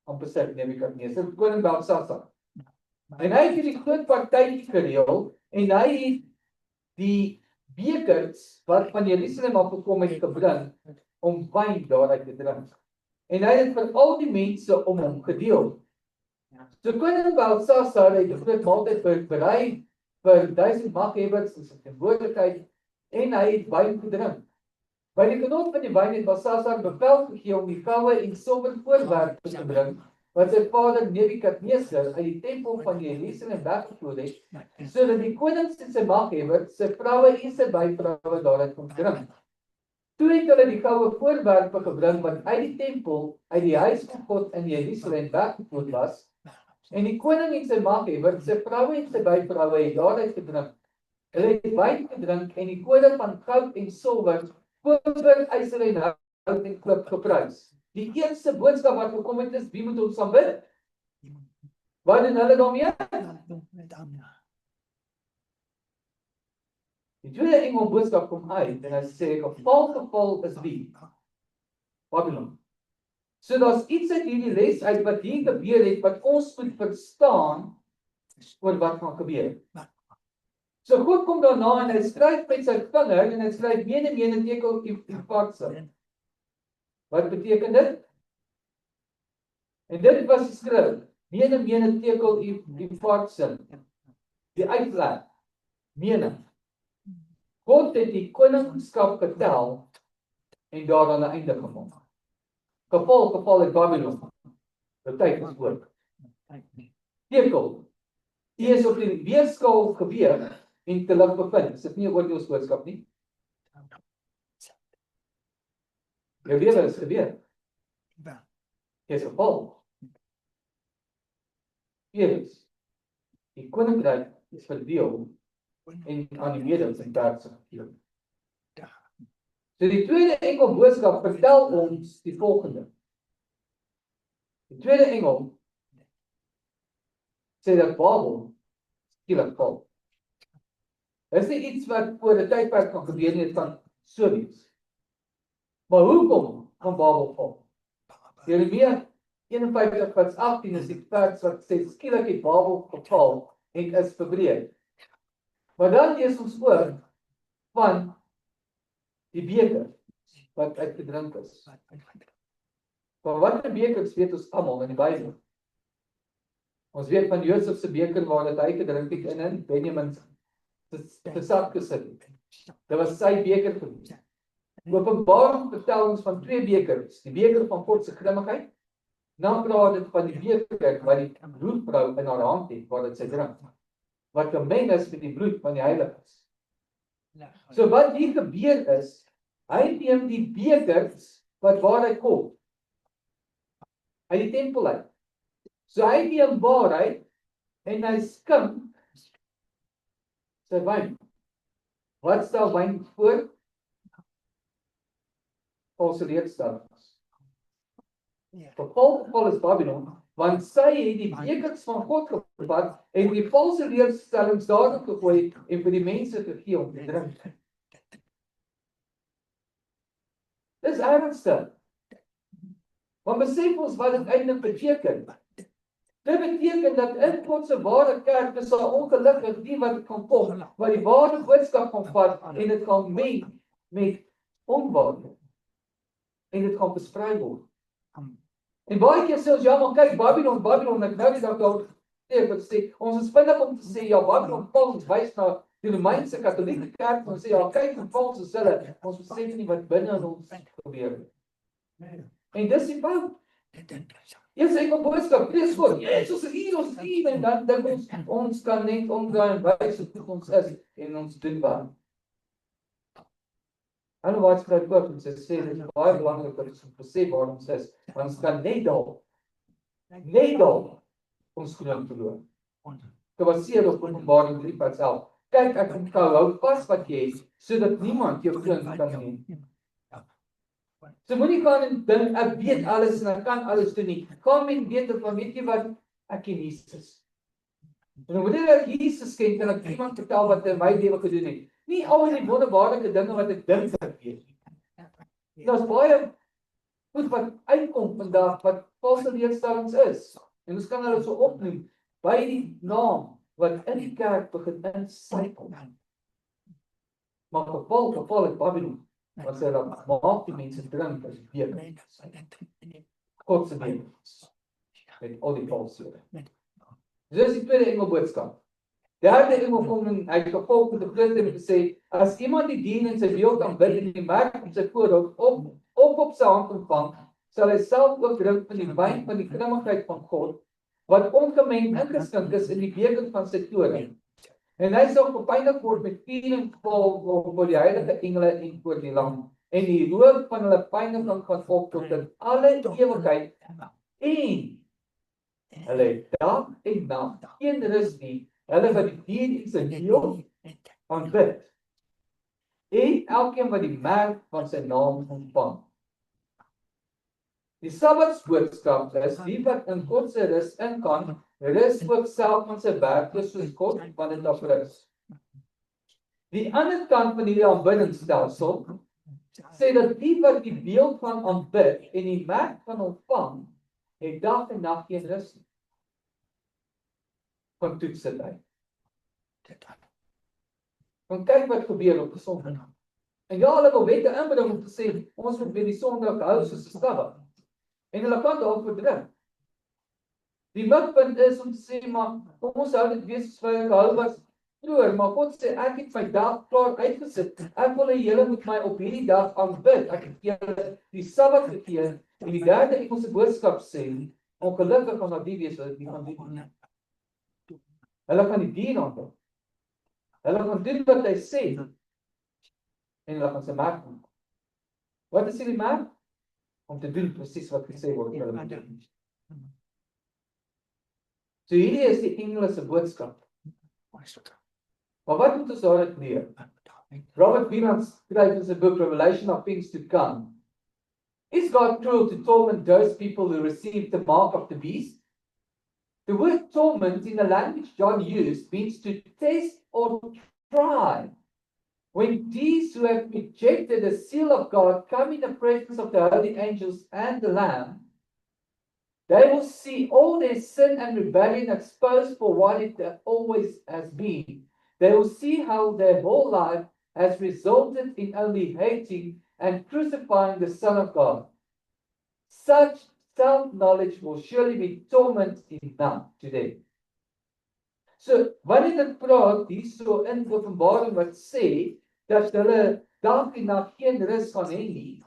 amper sê Nebukadneser, koning Belsasar. En hy het hierdie groot partytjie gereël en hy het die bekers wat van Jerusalem af gekom het gebring om wyn daaruit te drink. En hy het vir al die mense om hom gedeel. So koning Belsasar het 'n groot maaltyd berei vir 1000 maghebbers in sy teenwoordigheid en hy het wyn gedrink. By die genot van die wyn het Belsasar bevel gegee om die goue en silwer voorwerpe te bring wat sy vader Nebukadneser uit die tempel van Jerusalem weggevoer het, sodat die konings en sy maghebbers, sy vroue en sy byvroue daaruit kon drink. Toe het hulle die goue voorwerpe gebring wat uit die tempel, uit die huis van God in Jerusalem weggevoer was, en die koning en sy maghebbers, sy vroue en sy byvroue het daaruit gedrink. Hulle het wyn gedrink en die koning van goud en silwer, koper, yster en hout en klip geprys. Die eerste boodskap wat gekom het is, wie moet ons aanbid? Wat doen hulle daarmee? Die tweede engel boodskap kom uit en hy sê, geval is wie? Babylon. So daar's iets uit hierdie les uit wat hier gebeur het, wat ons moet verstaan oor wat gaan gebeur. So God kom daarna en hy skryf met sy vinger en hy skryf mene tekel Eupharsin. Wat beteken dit? En dit was geskryf, mene tekel Eupharsin. Die uitleg, mene. God het die koningskap getel en daaraan 'n einde gemaak. Geval het Babylon. Die tyd is oor. Tekel. Die is op die weegskaal geweeg en te lig bevind. Is dit nie 'n oordeelsboodskap nie? Jou lewe is gebeur. Jy is geval. Eerens, die koninkryk is verdeel en aan die medings en Perse gegee. So die tweede engel boodskap vertel ons die volgende. Die tweede engel sê dat Babel skielik val. Is nie iets wat voor 'n tydperk kan gebeur nie, dit kan so wees. Maar hoekom gaan Babel val? Jeremia 51 vers 18 is die vers wat sê skielik het Babel geval en is verbreek. Maar dan lees ons oor van die beker wat uitgedrink is. Maar watter bekers weet ons almal in die Bybel? Ons weet van Josef se beker waar dit hy gedrink het in Benjamin se sak gesit het. Dit was sy beker gewees. Openbaring vertel ons van twee bekers, die beker van God se grimmigheid, dan praat dit van die beker wat die bloedvrou in haar hand het, waar dit sy drink, wat gemeng is met die bloed van die heiliges. So wat hier gebeur is, hy neem die bekers wat waaruit kom, uit die tempel uit. So hy neem waarheid en hy skink sy wyn. Wat stel wyn voor? Valse leerstellings. Geval is Babylon, want sy het die bekers van God gevat en die valse leerstellings daarin gegooi en vir die mense gegee om te drink. Dis ernstig. Want besef ons wat dit eintlik beteken. Dit beteken dat in God se ware kerk is daar ongelukkig die wat kan kom, wat die ware boodskap kan vat en dit gaan meng met onwaarheid. En dit gaan versprei word. En baie keer sê ons, ja, maar kyk, Babylon, ek nou die dag daar sê, ons is vinnig om te sê, ja, Babylon, ons wys na die Romeinse katholieke kerk, ons sê, ja, kyk, en vals is hulle, ons besef nie wat binne in ons gebeur. En dis die fout. Eers ek op boodskap, lees voor, Jesus is hier, en dan dink ons kan net omdraai en wys hoe ons is, en ons doen wat. Hulle wat skryf ook, en sy sê, dit is baie belangrik dat ons besef waar ons is, want ons kan net daar, ons geloof verloor. Gebaseer op Openbaring 3 vers 11. Kyk, ek kan hou vas wat jy het, sodat niemand jou geloof kan neem. So moenie gaan en dink, ek weet alles en ek kan alles doen nie. Gaan met weet van, weet jy wat, ek ken Jesus. En wanneer ek Jesus ken, kan ek iemand vertel wat in my lewe gedoen het. Nie al die wonderbaarlike dinge wat ek dink ek weet. Daar's baie goed wat uitkom vandag, wat valse leerstellings is. En ons kan hulle so opnoem, by die naam, wat in die kerk begin insykel. Maar geval het Babylon, wat sê dat maak die mense drink as beker. God se beker. Met al die valsehede. Dis die tweede engelboodskap. Derde engel kom en hy het gevolg met 'n groot en gesê, as iemand die dier in sy beeld aanbid en die merk op sy voorhoof op sy hand ontvang, sal hy self ook drink van die wyn van die grimmigheid van God, wat ongemeng ingeskink is in die beker van sy toorn. En hy sal gepynig word met vuur en val voor die heilige engele en voor die lam. En die rook van hulle pyniging gaan op tot in alle ewigheid. En hulle het dag en nag geen rus nie. Hulle wat die dier in sy beeld aanbid. En elkeen wat die merk van sy naam ontvang. Die Sabbatsboodskap is die wat in God se rus ingaan, rus ook self van sy werk soos God van dit af rus. Die ander kant van hierdie aanbiddingsstelsel sê dat die wat die beeld van aanbid en die merk van ontvang, het dag en nag geen rus nie. Van toetsendheid. Want kyk wat gebeur op die Sondag. En ja, hulle wil wette inbring om te sê, ons moet weer die Sondag hou soos 'n Sabbat. En hulle kan daarop verdruk. Die mikpunt is om te sê, maar kom ons hou dit weer soos wat ek hou was vroeër, maar God sê, ek het my dag klaar uitgesit. Ek wil hê julle moet my op hierdie dag aanbid. Ek het julle die Sabbat gegee. En die derde engelse boodskap sê, ongelukkig gaan daar die wees wat dit nie gaan doen. Hulle gaan die dier aanbid. Hulle gaan doen wat hy sê. En hulle gaan sy merk doen. Wat is die merk? Om te doen presies wat gesê word. So hierdie is die engele se boodskap. Maar wat moet ons daaruit leer? Robert Beeman skryf in sy boek Revelation of Things to Come. Is God cruel to torment those people who receive the mark of the beast? The word torment in the language John used means to test or try. When these who have rejected the seal of God come in the presence of the holy angels and the Lamb, they will see all their sin and rebellion exposed for what it always has been. They will see how their whole life has resulted in only hating and crucifying the Son of God. Such self-knowledge will surely be torment enough today. So, wanneer dit praat hierso in Openbaring wat sê dat hulle dag en nag geen rus gaan hê nie,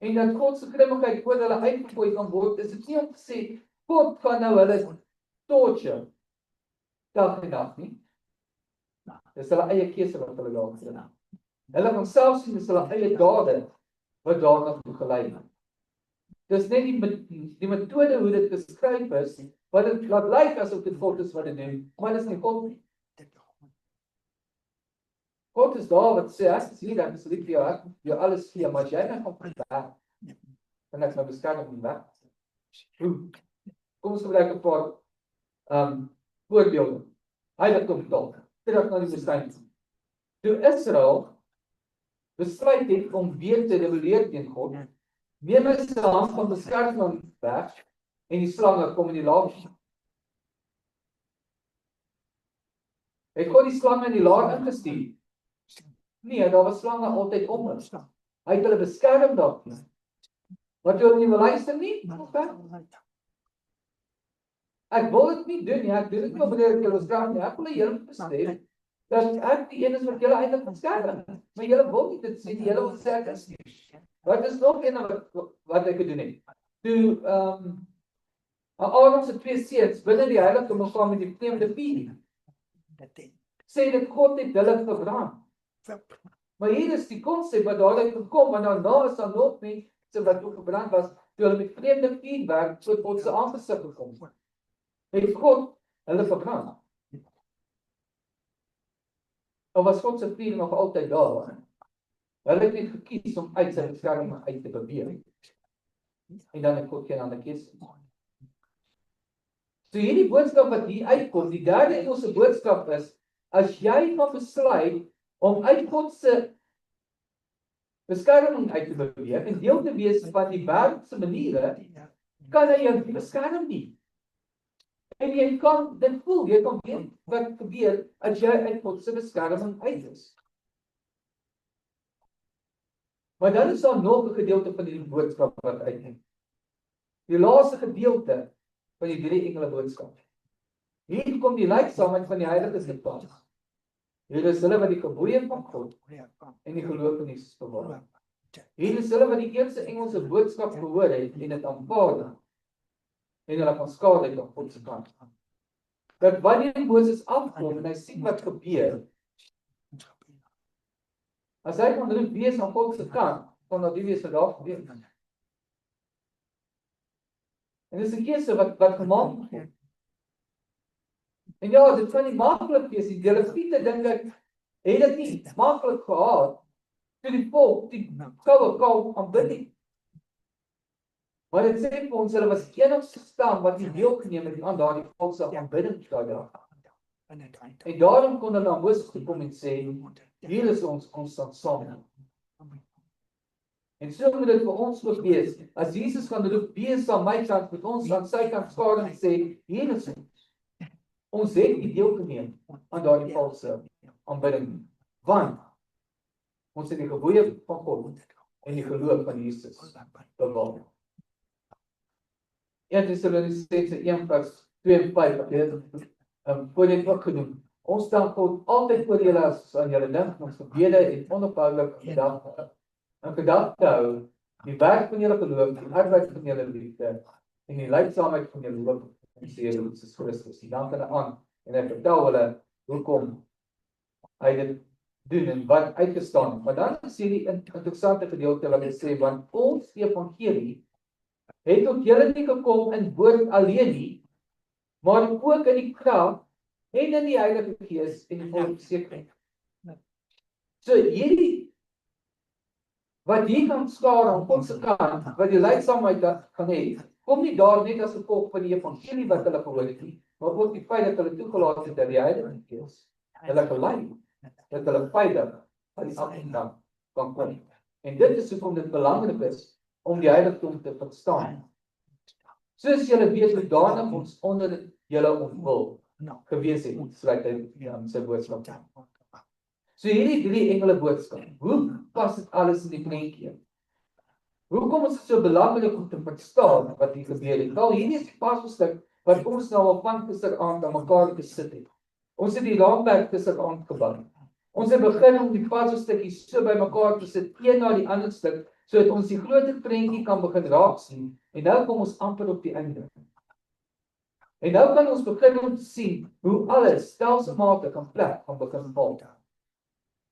en dat God se grimmigheid oor hulle uitgegooi kan word, is dit nie om te sê God gaan nou hulle torture dag en nag nie. Dis hulle eie keuse wat hulle daar gedoen. Hulle gaan self sien dis hulle eie dade wat daarna toe gelei het. Dis net die metode hoe dit beskryf is, wat dit laat lyk asof dit God is wat dit doen, maar dis nie God nie. God is daar wat sê, as jy dan is lief vir jou, ek jou alles gee, maar as jy dan gaan weg, dan ek nou beskerming nie weg. Kom ons gebruik 'n paar voorbeelde. Hy het kom dalk terug na die woestyn. Toe Israel besluit het om weer te rebelleer teen God, neem hy sy hand van beskerming weg en die slange kom in die laar. Het God die slange in die laar ingestuur? Nee, daar was slange altyd om hulle. Hy het hulle beskerm daarvan. Wat jy nie wil luister nie? Ek wil dit nie doen nie, ek doen dit nie omdat ek julle beskerm nie. Ek wil julle besef dat ek die een is wat julle eintlik beskerm. Maar julle wil nie dit sê nie, julle wil sê ek is nie. Wat is nog een wat ek gedoen het? Toe Aaron se 2 seuns binne die heilige liggaam met die vreemde vuur. Sê dit God het hulle verbrand. Maar hier is die konsep wat dadelik gekom, want daarna is daar nog mense wat ook verbrand was, toe hulle met vreemde vuur werk, so God se aangesig gekom. Het God hulle verbrand? Of was God se vuur nog altyd daar? Hulle het net gekies om uit sy beskerming uit te beweeg. En dan het God geen ander keuse. So hierdie boodskap wat hier uitkom, die derde engelse boodskap is, as jy van besluit om uit God se beskerming uit te beweeg en deel te wees van die wêreld se maniere, kan hy jou nie beskerm nie. En jy kan dit voel, jy kan weet wat gebeur as jy uit God se beskerming uit is. Maar dan is daar nog 'n gedeelte van die boodskap wat uitkom. Die laaste gedeelte van die 3 engele boodskap. Hier kom die leidsaamheid van die heiliges te pas. Hier is hulle wat die gebooie van God en die geloof in Jesus bewaar. Hier is hulle wat die eerste Engelse boodskap gehoor het en dit aanvaar. En hulle kan skade aan God se kant. Dat wanneer Moses afkom en hy sien wat gebeur, as hy kan roep wees aan God se kant, kan dat die wees vandag gebeur. En dis 'n keuse wat gemaak word. En ja, dit kan nie maklik wees nie. Die Lewiete dink ek het dit nie maklik gehad toe die volk die koue kalf aanbid nie. Maar dit sê vir ons hulle was enigste stam wat nie deelgeneem het aan daardie valse aanbidding daai dag. En daarom kon hulle aan Moses toe kom en sê, hier is ons staan saam. En so moet dit vir ons ook wees. As Jesus gaan roep, wees aan my kant, met ons aan sy kant skaar en sê, hier is ons. Ons het nie deelgeneem aan daardie valse aanbidding. Want ons het die gebooie van God en die geloof van Jesus bewaar. 1 Tessalonisense 1:2-5, voor dit ook genoem. Ons dank God altyd vir julle as aan julle dink, ons gebede en onophoudelik gedagte hou, die werk van julle geloof, die arbeid van julle liefde, en die leidsaamheid van julle hoop in Jesus Christus. Die dank hulle aan, en hy vertel hulle, hoekom hy dit doen, en wat uitgestaan. Maar dan sê die interessante gedeelte wat hy sê, want ons evangelie het tot julle nie gekom in woord alleen nie, maar ook in die krag en in die Heilige Gees en die volle versekering. So hierdie wat hier kan skaar aan God se kant, wat die leidsaamheid gaan hê, kom nie daar net as gevolg van die evangelie wat hulle gehoor het nie, maar ook die feit dat hulle toegelaat het dat die Heilige Gees hulle gelei, dat hulle veilig aan die afstand kan kom. En dit is hoekom dit belangrik is om die heiligdom te verstaan. Soos julle weet hoe danig ons onder julle ontwil gewees het, sluit hy sy boodskap. So hierdie 3 engele boodskap, hoe pas dit alles in die prentjie? Hoekom is dit so belangrik om te verstaan wat hier gebeur het? Wel, hierdie is die puzzelstuk wat ons nou al van gisteraand aan mekaar gesit het. Ons het die raamwerk gisteraand gebou. Ons het begin om die puzzelstukkies so by mekaar te sit, een na die ander stuk, sodat ons die groter prentjie kan begin raak sien. En nou kom ons amper op die einde. En nou kan ons begin om te sien hoe alles stelselmatig in plek kan begin val.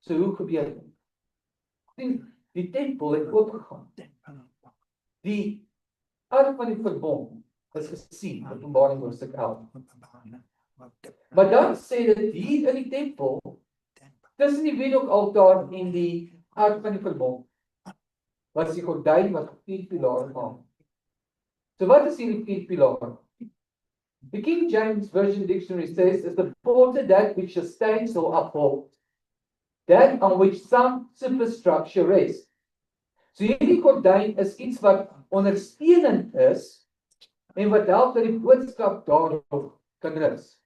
So hoe gebeur dit? Die tempel het oopgegaan. Die ark van die verbond is gesien, Openbaring hoofstuk 11. Maar dan sê dit hier in die tempel, tussen die wierokaltaar en die ark van die verbond, was die gordyn wat 4 pilare gehad. So wat is hierdie 4 pilare? The King James Version Dictionary says, is the porter that which sustains or upholds, that on which some superstructure rests. So hierdie gordyn is iets wat ondersteunend is, en wat help dat die boodskap daarop kan rus.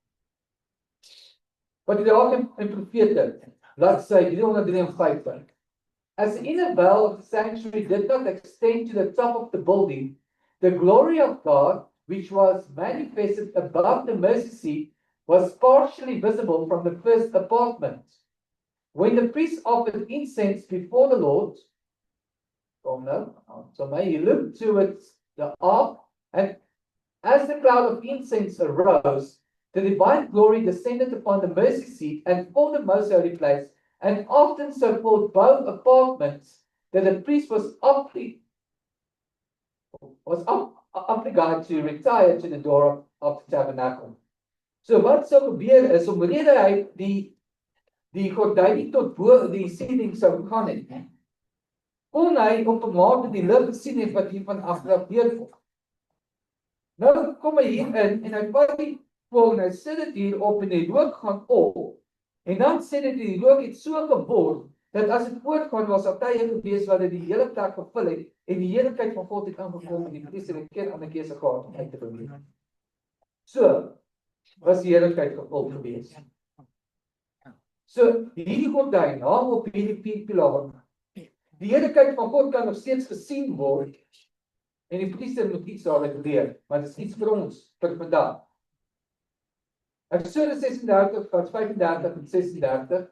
Wat die Raak en Profete, bladsy 353. As the inner veil of the sanctuary did not extend to the top of the building, the glory of God, which was manifested above the mercy seat, was partially visible from the first apartment. When the priest offered incense before the Lord, he looked towards the ark, and as the cloud of incense arose, the divine glory descended upon the mercy seat and filled the most holy place, and often so filled both apartments that the priest was obliged to retire to the door of the tabernacle. So wat sou gebeur is, omrede hy die gordyn nie tot bo die siening sou gaan het, kon hy op 'n mate die lig gesien het wat hier van af kom. Nou kom hy hier in en hy vat die en hy sit dit hier op en die rook gaan op. En dan sê dit die rook het so geword dat as dit voortgaan, was daar tye gewees wat dit die hele plek gevul het, en die heerlikheid van God het aangekom, en die priester het keer aan die keuse gehad om uit te beweeg. So, was die heerlikheid gevul gewees. So, hierdie gordyn hang op hierdie 4 pilare. Die heerlikheid van God kan nog steeds gesien word, en die priester moet iets daaruit leer, want dit is iets vir ons, vir vandag. Eksodus 36 vers 35 en 36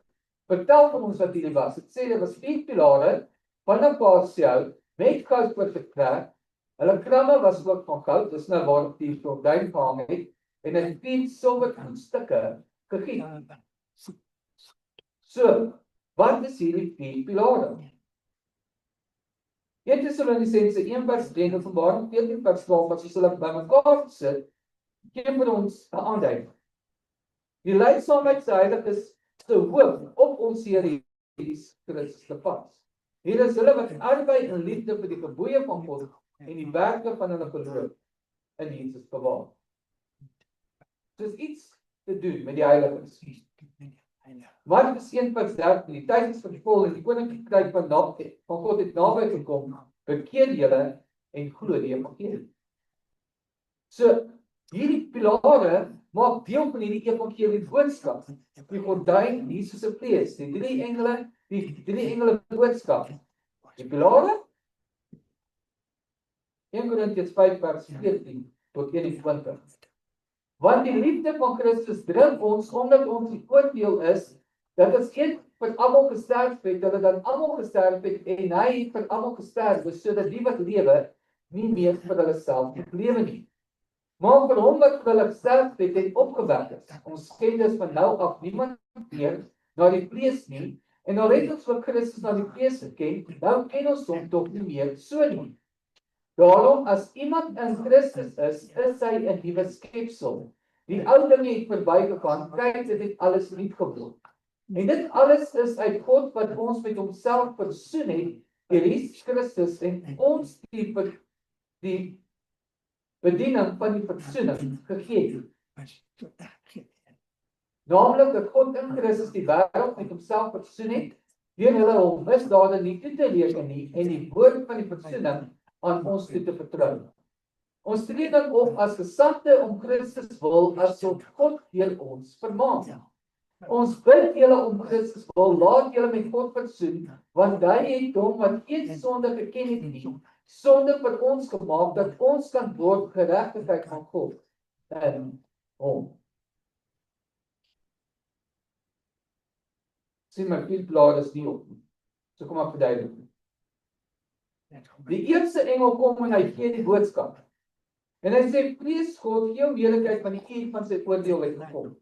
vertel van ons wat hierdie was. Dit sê dit was 4 pilare van 'n paashout met goud vertrek. Hulle kramme was ook van goud, dis nou waarop die gordyn gehang het, en in 4 silwer voetstukke gegiet. So, wat is hierdie 4 pilare? 1 Tessalonisense 1 vers 3 en Openbaring 14 vers 12, as ons hulle bymekaar sit, gee vir ons 'n aanduiding. Die leidsaamheid se heiliges se hoop op ons Here Jesus Christus te pas. Hier is hulle wat arbei in liefde vir die gebooie van God en die werke van hulle geloof in Jesus bewaar. Dis iets te doen met die heiliges. Markus 1 vers 13, die tyd is vervul en die koninkryk van God het naby gekom, bekeer julle en glo die evangelie. So, hierdie pilare maak deel van hierdie evangelie boodskap. Die gordyn, Jesus se vlees, die 3 engele, die 3 engele boodskap. Die pilare, 1 Korintiërs 5 vers 14 tot 21. Want die liefde van Christus dring ons, omdat ons die oordeel is, dat as een vir almal gesterf het, dat dan almal gesterf het, en hy het vir almal gesterf, sodat die wat lewe, nie meer vir hulle self lewe nie. Maar vir hom wat vir hulle gesterf het, en opgewek is. Ons ken dus van nou af niemand meer na die vlees nie, en al het ons vir Christus na die vlees geken, nou ken ons hom tog nie meer so nie. Daarom, as iemand in Christus is hy 'n nuwe skepsel. Die ou dinge het verbygegaan, kyk, dit het alles nuut geword. En dit alles is uit God wat ons met homself versoen het, deur Jesus Christus, en ons die bediening van die versoening gegee het. Naamlik dat God in Christus die wêreld met homself versoen het, deur hulle hom misdade nie toe te reken nie, en die woord van die versoening aan ons toe te vertrou. Ons tree dan op as gesandte om Christus wil, asof God deur ons vermaan. Ons bid julle om Christus wil, laat julle met God versoen, want hy het hom wat geen sonde geken het nie, sonde vir ons gemaak, dat ons kan word geregtigheid van God in hom. Sien my 4 pilare is nie op nie. So kom ek verduidelik. Die eerste engel kom en hy gee die boodskap. En hy sê, vrees God, gee hom heerlikheid, want die uur van sy oordeel het gekom.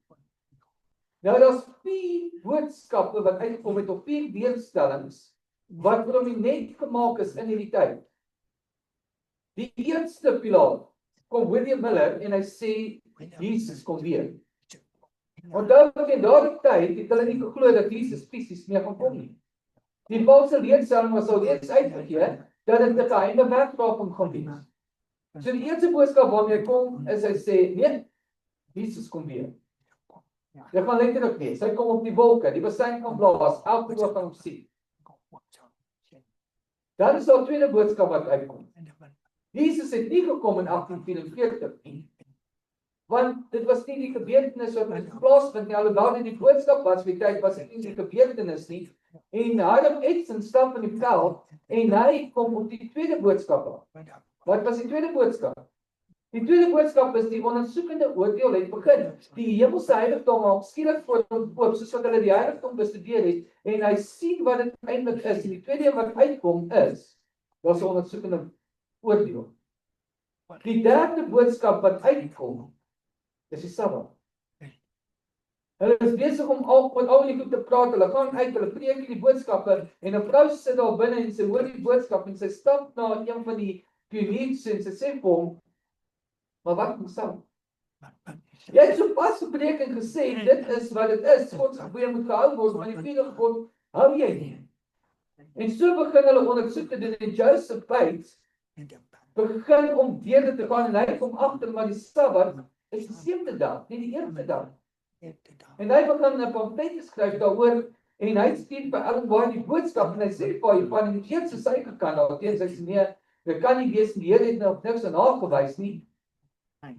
Nou, daar's 4 boodskappe wat uitgekom het, of 4 weerstellings, wat prominent gemaak is in hierdie tyd. Die eerste pilaar, kom William Miller, en hy sê, Jesus kom weer. Onthou in daardie tyd, het hulle nie geglo dat Jesus fisies meer gaan kom nie. Die valse leerstelling was al reeds uitgegee, dat dit 'n geheime werkdraping gaan wees. So die eerste boodskap waarmee hy kom, is hy sê, nee, Jesus kom weer. Dit gaan letterlik wees, hy kom op die wolke, die besyn kan blaas, elke oog kan hom sien. Dan is daar 'n tweede boodskap wat uitkom. Jesus het nie gekom in 1844 nie, want dit was nie die gebeurtenis wat met plaasvind nie, alhoewel dit die boodskap was, wie tyd was dit nie die gebeurtenis nie, en Hiram Edson stap in die veld, en hy kom op die tweede boodskap af. Wat was die tweede boodskap? Die tweede boodskap is die ondersoekende oordeel het begin. Die hemelse heiligdom maak skielik voor hom oop, soos wat hulle die heiligdom bestudeer het, en hy sien wat dit eintlik is. En die tweede wat uitkom is, daar's 'n ondersoekende oordeel. Die derde boodskap wat uitkom, is die Sabbat. Hulle is besig om al die goed te praat, hulle gaan uit, hulle preek die boodskappe, en 'n vrou sit daar binne en sy hoor die boodskap, en sy stap na een van die pioniers en sy sê vir hom, maar wat moet Sabbat? Jy het sopas gepreek en gesê, dit is wat dit is, God se gebooie moet gehou word, maar die 4de gebod hou jy nie. En so begin hulle ondersoek te doen, en Joseph Bates begin om deur dit te gaan, en hy kom agter, maar die Sabbat is die 7de dag, nie die 1ste dag. En hy begin 'n pamflet skryf daaroor, En hy stuur vir Ellen White die boodskap en hy sê vir haar, jy van die eerste suiker kan daar teen sy sê nee, dit kan nie wees nie, jy het nou niks aan haar gewys nie.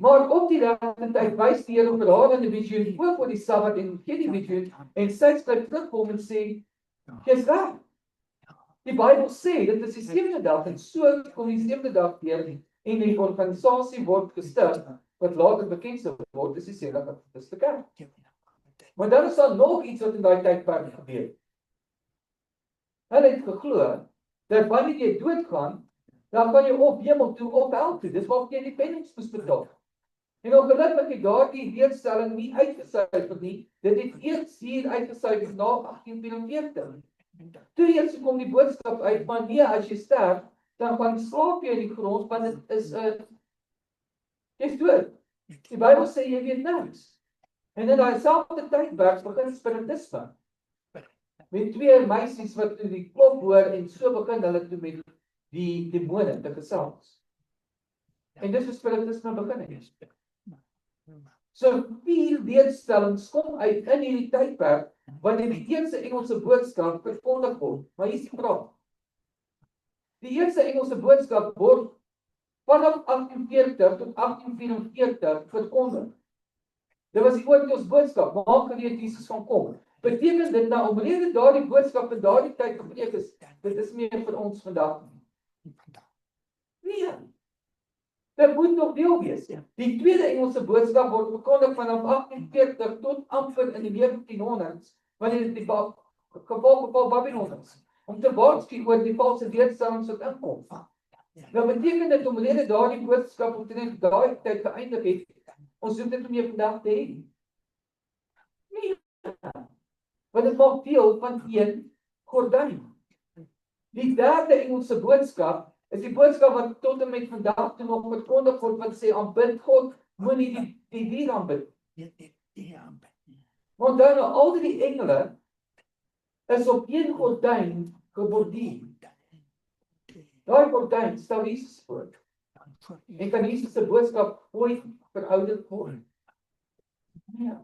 Maar op die regte tyd wys die Here vir haar in die visioen ook oor die Sabbat en gee die visioen en sy skryf terugkom en sê, jy's reg. Die Bybel sê dit is die 7de dag en so kom die 7de dag deur en die organisasie word gestig wat later bekend sou word as die Sewe-Adventiste Kerk. Maar dan is daar nog iets wat in daai tydperk gebeur. Hulle het geglo dat wanneer jy doodgaan, dan kan jy op hemel toe of hel toe. Dis waar jy die penninge moes betaal. En ongelukkig het daardie leerstelling nie uitgesuiwer nie. Dit het eers hier uitgesuiwer na 1844. Toe eers kom die boodskap uit van nee, as jy sterf, dan gaan slaap jy in die grond, want dit is jy's dood. Die Bybel sê jy weet niks. En in daai selfde tydperk begin spiritisme. Met twee meisies wat in die klop hoor en so begin hulle toe met die demone te gesels. En dis hoe spiritisme begin het. So veel leerstellings kom uit in hierdie tydperk wanneer die eerste Engelse boodskap verkondig word. Maar hier is die vraag. Die eerste Engelse boodskap word vanaf 1840 tot 1844 verkondig. Dit was die oordeels boodskap, maak gereed Jesus gaan kom. Beteken dit nou, omrede daardie boodskap in daardie tyd gepreek is, dit is meer vir ons vandag nie. Nee. Dit moet nog deel wees. Die tweede Engelse boodskap word verkondig vanaf 1840 tot amper in die 1900s, wanneer die gevolge van Babylon is, om te waarsku oor die valse leerstellings wat inkom. Nou beteken dit omrede daardie boodskap omtrent daai tyd geëindig het, ons hoef dit meer vandag te hê. Nee. Want dit maak deel van een gordyn. Die derde Engelse boodskap is die boodskap wat tot en met vandag toe nog verkondig word, wat sê aanbid God, moenie die dier aanbid. Want dan al die engele is op een gordyn geborduur. Daai gordyn stel Jesus voor. En kan Jesus se boodskap ooit verouderd word? Ja.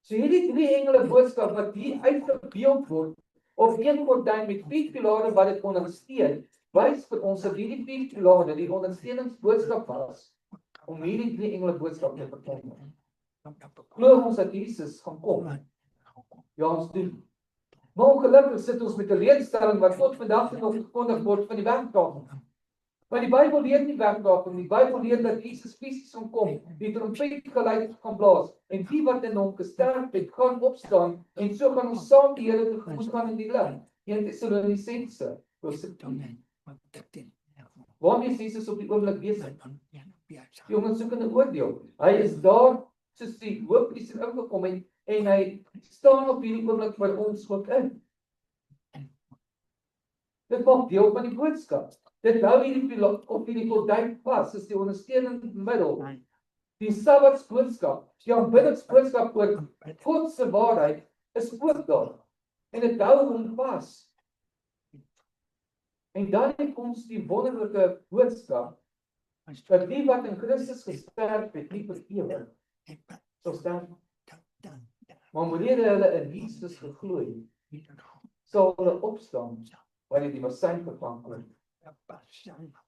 So hierdie drie engele boodskap wat hier uitgebeeld word, op een gordyn met 4 pilare wat dit ondersteun, wys vir ons dat hierdie 4 pilare die ondersteuningsboodskap was, om hierdie drie engele boodskap te verkondig. Glo ons dat Jesus gaan kom? Ja, ons doen. Maar ongelukkig sit ons met 'n leerstelling wat tot vandag nog verkondig word van die wegdraging. Maar die Bybel leer nie wegdraging nie. Die Bybel leer dat Jesus fisies gaan kom, die trompet geluid gaan blaas, en die wat in hom gesterf het, gaan opstaan, en so gaan ons saam die Here tegemoet gaan in die lig. 1 Tessalonisense, hoofstuk 10. Waarmee is Jesus op die oomblik besig? Die ondersoekende oordeel. Hy is daar, soos die hoofpriester ingekom het, en hy staan op hierdie oomblik vir ons ook in. Dit maak deel van die boodskap. Dit hou hierdie op hierdie gordyn vas, is die ondersteunende middel. Die Sabbatsboodskap, die aanbiddingsboodskap oor God se waarheid is ook daar. En dit hou hom vas. En dan kom ons die wonderlike boodskap dat die wat in Christus gesterf het, nie vir ewig sal sterf. Maar wanneer hulle in Jesus geglo het, sal hulle opstaan wanneer die Messias vervang word.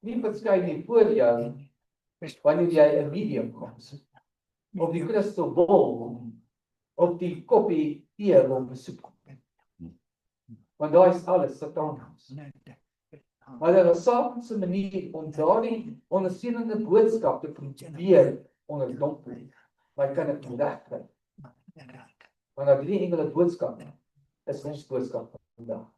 Nie verskyn nie voor jou wanneer jy 'n medium kom. Op die kristalbol, op die koppie tee wil besoek. Want daar is alles satans. Maar daar is 'n manier om daardie ondersteunende boodskap te probeer onderdompel. Maar kan dit regkry? Want dat drie engele boodskap is ons boodskap vandag.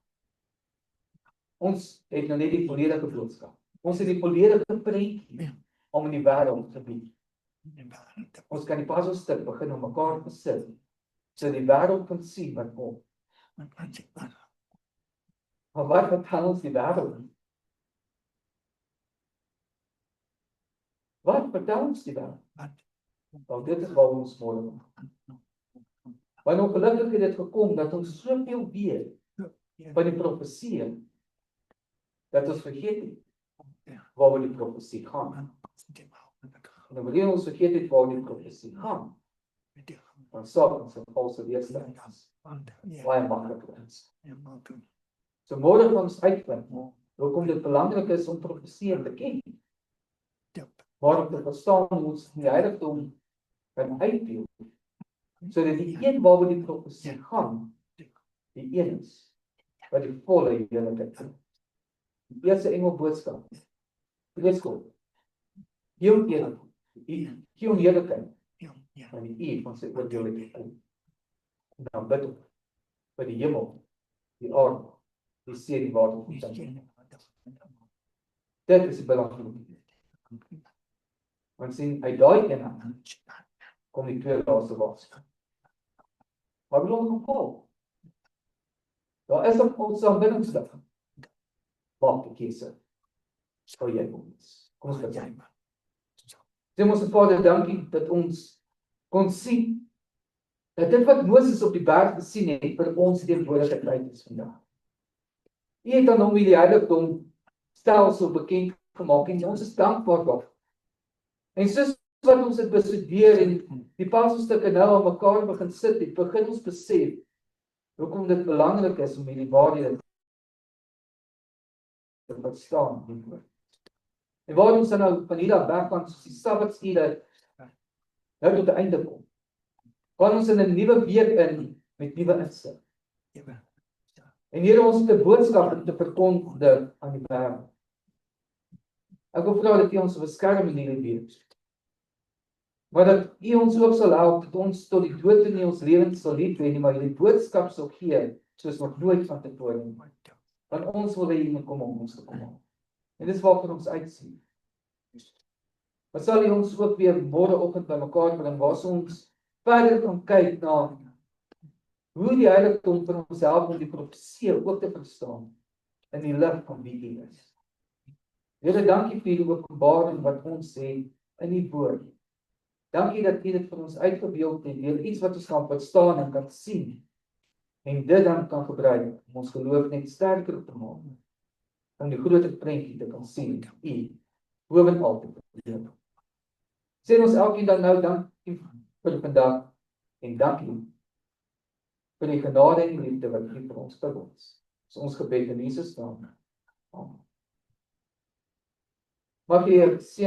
Ons het nou net die volledige boodskap. Ons het die volledige prentjie om in die wêreld te bied. Ons kan die puzzelstuk begin om mekaar te sit, sodat die wêreld kan sien wat kom. Maar wat vertel ons die wêreld? Wat vertel ons die wêreld? Want dit is waar ons môre. Want ongelukkig het dit gekom dat ons soveel weet van die profesie, dat ons vergeet het waaroor die profesie gaan. En wanneer ons vergeet het waaroor die profesie gaan, Want Satans en valse weerstands baie maklik is. So môre gaan ons uitvind hoekom dit belangrik is om profesie te ken. Maar om te verstaan hoe ons die heiligdom kan uitdeel. Sodat die een waaroor die profesie gaan, die een is wat die volle heerlikheid het. Die eerste engelboodskap. Gereedskap. Heel eerlik. Heel heerlikheid. Van die eer van sy oordeeligheid. En dan bid op vir die hemel, die aarde, die see, die water. Dit is die belangrike. Want sien, uit daai een kom die twee laaste waarskap. Maar bedoel nog vol. Daar is 'n ons aanbiddingsdag. Maak die keuse. Sou jy ons. Kom ons bid. Sê ons Vader, dankie dat ons kon sien dat dit wat Moses op die berg gesien het vir ons teenwoordigheid is vandag. U het aan hom die heiligdom stelsel bekend gemaak en ons is dankbaar daarvoor. En soos wat ons dit bestudeer en die passelstukke nou aan mekaar begin sit het, begin ons besef hoekom dit belangrik is om hierdie waarhede te verstaan. En waar ons nou van hierdie weg van soos die Sabbatsure nou tot die einde kom, gaan ons in 'n nuwe week in met nuwe insig. En hier ons te boodskap te verkondig aan die wêreld. Ek wil vra dat U ons beskerm in hierdie week. Maar dat U ons ook sal help dat ons tot die dood in ons lewens sal lief hê, maar die boodskap sal gee soos nog nooit van tevore nie. Want ons wil hê U moet kom om ons te kom. En dis waarvoor ons uitsien. Maar sal U ons ook weer môreoggend bymekaar bring waar ons verder kan kyk na hoe die heiligdom vir ons help om die profesie ook te verstaan in die lig van wie U is. Here, dankie vir die openbaring wat ons sê in die woord. Dankie dat U dit vir ons uitgebeeld het deur iets wat ons kan verstaan en kan sien. En dit dan kan gebruik om ons geloof net sterker te maak. Om die groter prentjie te kan sien. U bovenal te verheerlik. Sê ons elkeen dan nou dankie vir vandag en dankie vir die genade en die liefde wat U vir ons toewens. Dis ons gebed in Jesus naam. Amen. Mag U